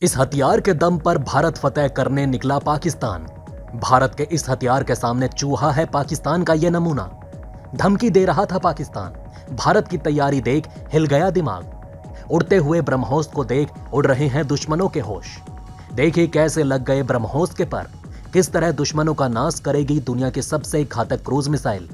इस हथियार के दम पर भारत फतेह करने निकला पाकिस्तान। भारत के इस हथियार के सामने चूहा है पाकिस्तान का यह नमूना। धमकी दे रहा था पाकिस्तान। भारत की तैयारी देख हिल गया दिमाग। उड़ते हुए ब्रह्मोस को देख उड़ रहे हैं दुश्मनों के होश। देखिए कैसे लग गए ब्रह्मोस के पर। किस तरह दुश्मनों का नाश करेगी दुनिया की सबसे घातक क्रूज मिसाइल।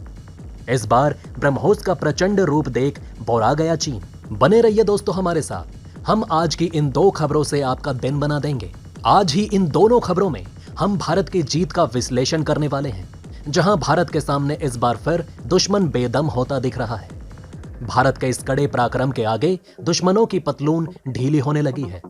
इस बार ब्रह्मोस का प्रचंड रूप देख बोरा गया चीन। बने रहिए दोस्तों हमारे साथ। हम आज की इन दो खबरों से आपका दिन बना देंगे। आज ही इन दोनों खबरों में हम भारत की जीत का विश्लेषण करने वाले हैं, जहां भारत के सामने इस बार फिर दुश्मन बेदम होता दिख रहा है। भारत के इस कड़े पराक्रम के आगे दुश्मनों की पतलून ढीली होने लगी है।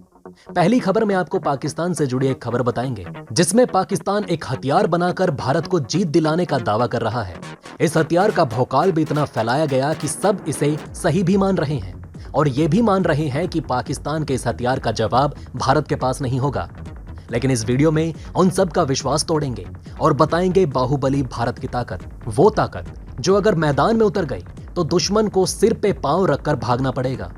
पहली खबर में आपको पाकिस्तान से जुड़ी एक खबर बताएंगे, जिसमें पाकिस्तान एक हथियार बनाकर भारत को जीत दिलाने का दावा कर रहा है। इस हथियार का भौकाल भी इतना फैलाया गया कि सब इसे सही भी मान रहे हैं और ये भी मान रहे हैं कि पाकिस्तान के इस हथियार का जवाब भारत के पास नहीं होगा। लेकिन इस वीडियो में उन सब का विश्वास तोड़ेंगे और बताएंगे बाहुबली भारत की ताकत, वो ताकत जो अगर मैदान में उतर गई तो दुश्मन को सिर पे पांव रखकर भागना पड़ेगा।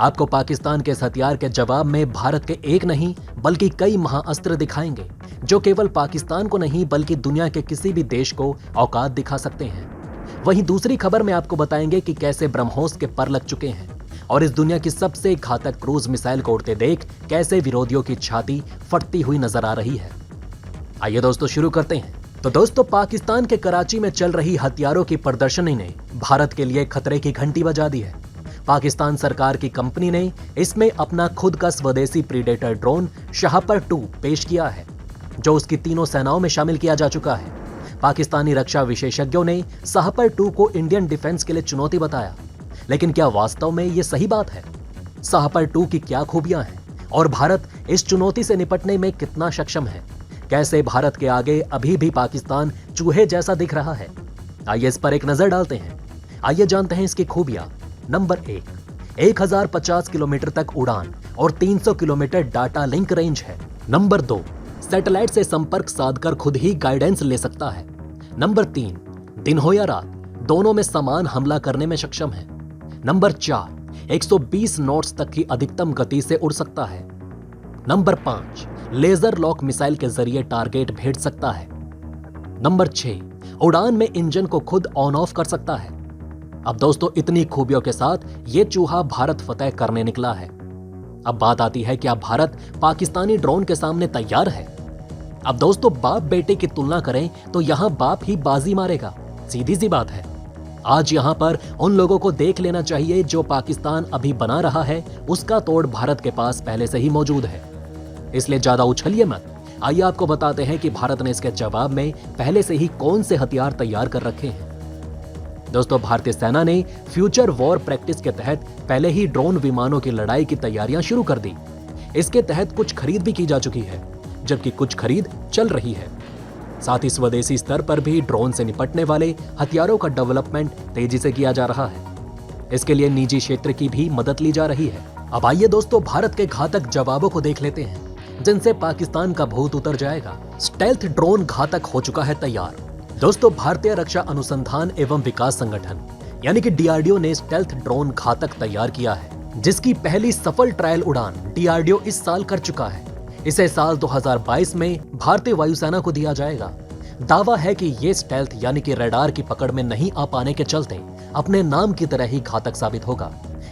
आपको पाकिस्तान के इस हथियार के जवाब में भारत के एक नहीं बल्कि कई महाअस्त्र दिखाएंगे, जो केवल पाकिस्तान को नहीं बल्कि दुनिया के किसी भी देश को औकात दिखा सकते हैं। वहीं दूसरी खबर में आपको बताएंगे कि कैसे ब्रह्मोस के पर लग चुके हैं और इस दुनिया की सबसे घातक क्रूज मिसाइल को उड़ते देख कैसे विरोधियों की छाती फटती हुई नजर आ रही है। आइए दोस्तों शुरू करते हैं। तो दोस्तों, पाकिस्तान के कराची में चल रही हथियारों की प्रदर्शनी ने भारत के लिए खतरे की घंटी बजा दी है। पाकिस्तान सरकार की कंपनी ने इसमें अपना खुद का स्वदेशी प्रीडेटर ड्रोन शाहपर 2 पेश किया है, जो उसकी तीनों सेनाओं में शामिल किया जा चुका है। पाकिस्तानी रक्षा विशेषज्ञों ने शाहपर 2 को इंडियन डिफेंस के लिए चुनौती बताया, लेकिन क्या वास्तव में ये सही बात है? शाहपर 2 की क्या खूबियां हैं और भारत इस चुनौती से निपटने में कितना सक्षम है? कैसे भारत के आगे अभी भी पाकिस्तान चूहे जैसा दिख रहा है? आइए इस पर एक नजर डालते हैं। आइए जानते हैं इसकी खूबियां। नंबर 1, 1050 किलोमीटर तक उड़ान और 300 किलोमीटर डाटा लिंक रेंज है। नंबर 2, सैटेलाइट से संपर्क साधकर खुद ही गाइडेंस ले सकता है। नंबर 3, दिन हो या रात दोनों में समान हमला करने में सक्षम है। नंबर 4, 120 नॉट्स तक की अधिकतम गति से उड़ सकता है। नंबर 5, लेजर लॉक मिसाइल के जरिए टारगेट भेज सकता है। नंबर 6, उड़ान में इंजन को खुद ऑन ऑफ कर सकता है। अब दोस्तों, इतनी खूबियों के साथ ये चूहा भारत फतेह करने निकला है। अब बात आती है, क्या भारत पाकिस्तानी ड्रोन के सामने तैयार है? अब दोस्तों, बाप बेटे की तुलना करें तो यहां बाप ही बाजी मारेगा। सीधी सी बात है। आज यहां पर उन लोगों को देख लेना चाहिए जो पाकिस्तान अभी बना रहा है उसका तोड़ भारत के पास पहले से ही मौजूद है। इसलिए ज्यादा उछलिए मत। आइए आपको बताते हैं कि भारत ने इसके जवाब में पहले से ही कौन से हथियार तैयार कर रखे हैं। दोस्तों, भारतीय सेना ने फ्यूचर वॉर प्रैक्टिस के तहत पहले ही ड्रोन विमानों की लड़ाई की तैयारियां शुरू कर दी। इसके तहत कुछ खरीद भी की जा चुकी है, जबकि कुछ खरीद चल रही है। साथ ही स्वदेशी स्तर पर भी ड्रोन से निपटने वाले हथियारों का डेवलपमेंट तेजी से किया जा रहा है। इसके लिए निजी क्षेत्र की भी मदद ली जा रही है। अब आइए दोस्तों, भारत के घातक जवाबों को देख लेते हैं, जिनसे पाकिस्तान का भूत उतर जाएगा। स्टेल्थ ड्रोन घातक हो चुका है तैयार। दोस्तों, भारतीय रक्षा अनुसंधान एवं विकास संगठन यानी कि DRDO ने स्टेल्थ ड्रोन घातक तैयार किया है, जिसकी पहली सफल ट्रायल उड़ान DRDO इस साल कर चुका है। इसे साल 2022 में भारतीय वायुसेना को दिया जाएगा। दावा है कि ये स्टेल्थ यानी कि रडार की पकड़ में नहीं आ पाने के चलते अपने नाम की तरह ही घातक साबित होगा।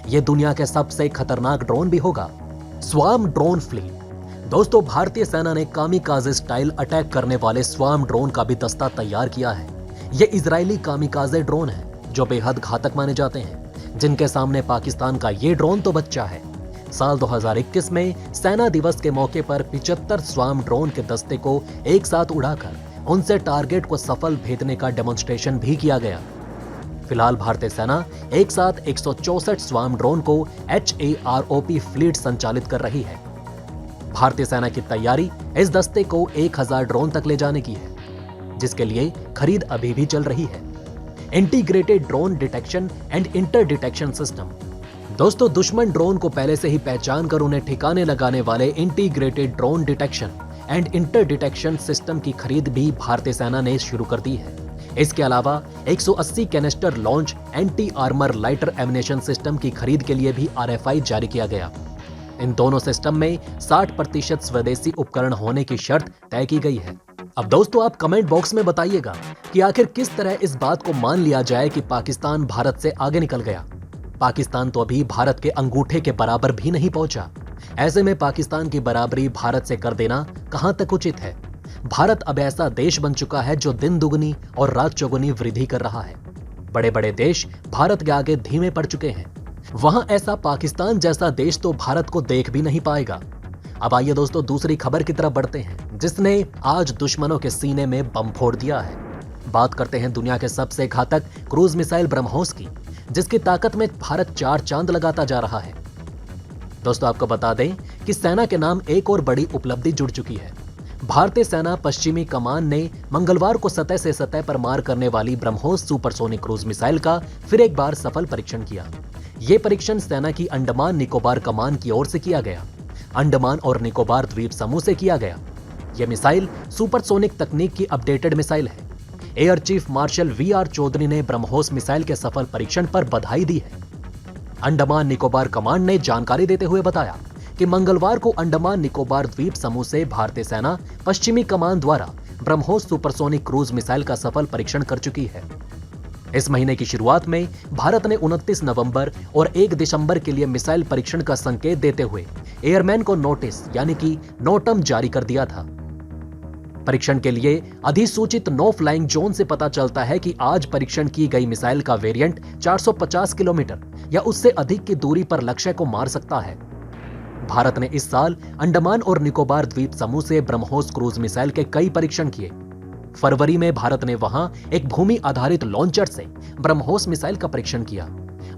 ये दुनिया के सबसे खतरनाक ड्रोन भी होगा। Swarm drone fleet. दोस्तों, भारतीय सेना ने कामिकाजे स्टाइल अटैक करने वाले स्वार्म ड्रोन का भी दस्ता तैयार किया है। ये इजरायली कामिकाजे ड्रोन है जो बेहद घातक माने जाते हैं, जिनके सामने पाकिस्तान का ये ड्रोन तो बच्चा है। साल 2021 में सेना दिवस के मौके पर 75 स्वार्म ड्रोन के दस्ते को एक साथ उड़ाकर उनसे टारगेट को सफल भेदने का डेमोन्स्ट्रेशन भी किया गया। फिलहाल भारतीय सेना एक साथ 164 स्वार्म ड्रोन को HAROP फ्लीट संचालित कर रही है। भारतीय सेना की तैयारी इस दस्ते को 1000 ड्रोन तक ले जाने की है, जिसके लिए खरीद अभी भी चल रही है। Integrated drone detection and inter detection system. दोस्तों, दुश्मन ड्रोन को पहले से ही पहचान कर उन्हें ठिकाने लगाने वाले integrated drone detection and inter detection system की खरीद भी भारतीय सेना ने शुरू कर दी है। इसके अलावा 180 canister launch anti armour loiter ammunition system की खरीद के लिए भी RFI जारी किया गया। इन दोनों सिस्टम में 60% स्वदेशी उपकरण होने की शर्त तय की गई है। अब दोस्तों आप कमेंट बॉक्स में बताइएगा कि आखिर किस तरह इस बात को मान लिया जाए कि पाकिस्तान भारत से आगे निकल गया। पाकिस्तान तो अभी भारत के अंगूठे के बराबर भी नहीं पहुंचा। ऐसे में पाकिस्तान की बराबरी भारत से कर देना कहां तक उचित है। भारत अब ऐसा देश बन चुका है जो दिन दुगनी और रात चौगुनी वृद्धि कर रहा है। बड़े बड़े देश भारत के आगे धीमे पड़ चुके हैं। वहां ऐसा पाकिस्तान जैसा देश तो भारत को देख भी नहीं पाएगा। अब आइए दोस्तों दूसरी खबर की तरफ बढ़ते हैं, जिसने आज दुश्मनों के सीने में बम फोड़ दिया है। बात करते हैं दुनिया के सबसे घातक क्रूज मिसाइल ब्रह्मोस की, जिसकी ताकत में भारत 4 चांद लगाता जा रहा है। दोस्तों आपको बता दें कि सेना के नाम एक और बड़ी उपलब्धि जुड़ चुकी है। भारतीय सेना पश्चिमी कमान ने मंगलवार को सतह से सतह पर मार करने वाली ब्रह्मोस सुपरसोनिक क्रूज मिसाइल का फिर एक बार सफल परीक्षण किया। यह परीक्षण सेना की अंडमान निकोबार कमान की ओर से किया गया। अंडमान और निकोबार द्वीप समूह से किया गया। यह मिसाइल सुपरसोनिक तकनीक की अपडेटेड मिसाइल है। Air chief marshal VR Chaudhari ने ब्रह्मोस मिसाइल के सफल परीक्षण पर बधाई दी है। अंडमान निकोबार कमांड ने जानकारी देते हुए बताया कि मंगलवार को अंडमान निकोबार द्वीप समूह से भारतीय सेना पश्चिमी कमान द्वारा ब्रह्मोस सुपरसोनिक क्रूज मिसाइल का सफल परीक्षण कर चुकी है। इस महीने की शुरुआत में भारत ने 29 नवंबर और 1 दिसंबर के लिए मिसाइल परीक्षण का संकेत देते हुए एयरमैन को नोटिस यानी कि नोटम जारी कर दिया था। परीक्षण के लिए अधिसूचित नो फ्लाइंग जोन से पता चलता है कि आज परीक्षण की गई मिसाइल का वेरिएंट 450 किलोमीटर या उससे अधिक की दूरी पर लक्ष्य को मार सकता है। भारत ने इस साल अंडमान और निकोबार द्वीप समूह से ब्रह्मोस क्रूज मिसाइल के कई परीक्षण किए। फरवरी में भारत ने वहां एक भूमि आधारित लॉन्चर से ब्रह्मोस मिसाइल का परीक्षण किया।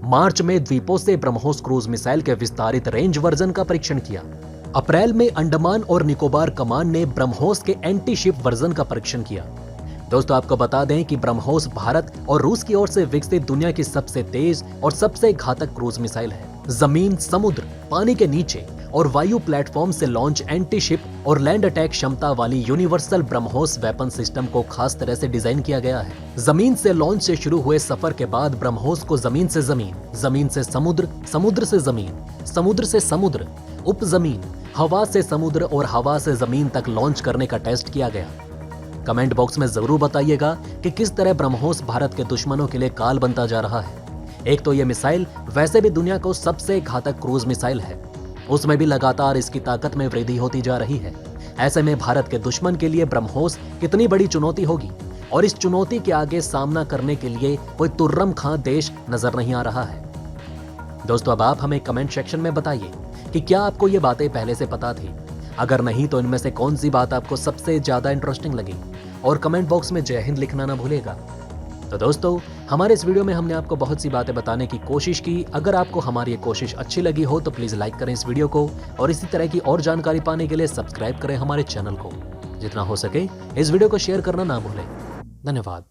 मार्च में द्वीपों से ब्रह्मोस क्रूज मिसाइल के विस्तारित रेंज वर्जन का परीक्षण किया। अप्रैल में अंडमान और निकोबार कमान ने ब्रह्मोस के एंटी शिप वर्जन का परीक्षण किया। दोस्तों आपको बता दें कि ब्रह्मोस भारत और रूस की ओर से विकसित दुनिया की सबसे तेज और सबसे घातक क्रूज मिसाइल है। जमीन, समुद्र, पानी के नीचे और वायु प्लेटफॉर्म से लॉन्च एंटी शिप और लैंड अटैक क्षमता वाली यूनिवर्सल ब्रह्मोस वेपन सिस्टम को खास तरह से डिजाइन किया गया है। जमीन से लॉन्च से शुरू हुए सफर के बाद ब्रह्मोस को जमीन से जमीन, जमीन से समुद्र, समुद्र से जमीन, समुद्र से समुद्र, उपजमीन, हवा से समुद्र और हवा से जमीन तक लॉन्च करने का टेस्ट किया गया। कमेंट बॉक्स में जरूर बताइएगा कि किस तरह ब्रह्मोस भारत के दुश्मनों के लिए काल बनता जा रहा है। एक तो यह मिसाइल वैसे भी दुनिया को सबसे घातक क्रूज मिसाइल है, उसमें भी लगातार इसकी ताकत में वृद्धि होती जा रही है। ऐसे में भारत के दुश्मन के लिए ब्रह्मोस कितनी बड़ी चुनौती होगी और इस चुनौती के आगे सामना करने के लिए कोई तुर्रम खां देश नजर नहीं आ रहा है। दोस्तों अब आप हमें कमेंट सेक्शन में बताइए कि क्या आपको ये बातें पहले से पता थी। अगर नहीं तो इनमें से कौन सी बात आपको सबसे ज्यादा इंटरेस्टिंग लगी, और कमेंट बॉक्स में जय हिंद लिखना ना भूलेगा। तो दोस्तों हमारे इस वीडियो में हमने आपको बहुत सी बातें बताने की कोशिश की। अगर आपको हमारी ये कोशिश अच्छी लगी हो तो प्लीज लाइक करें इस वीडियो को, और इसी तरह की और जानकारी पाने के लिए सब्सक्राइब करें हमारे चैनल को। जितना हो सके इस वीडियो को शेयर करना ना भूलें। धन्यवाद।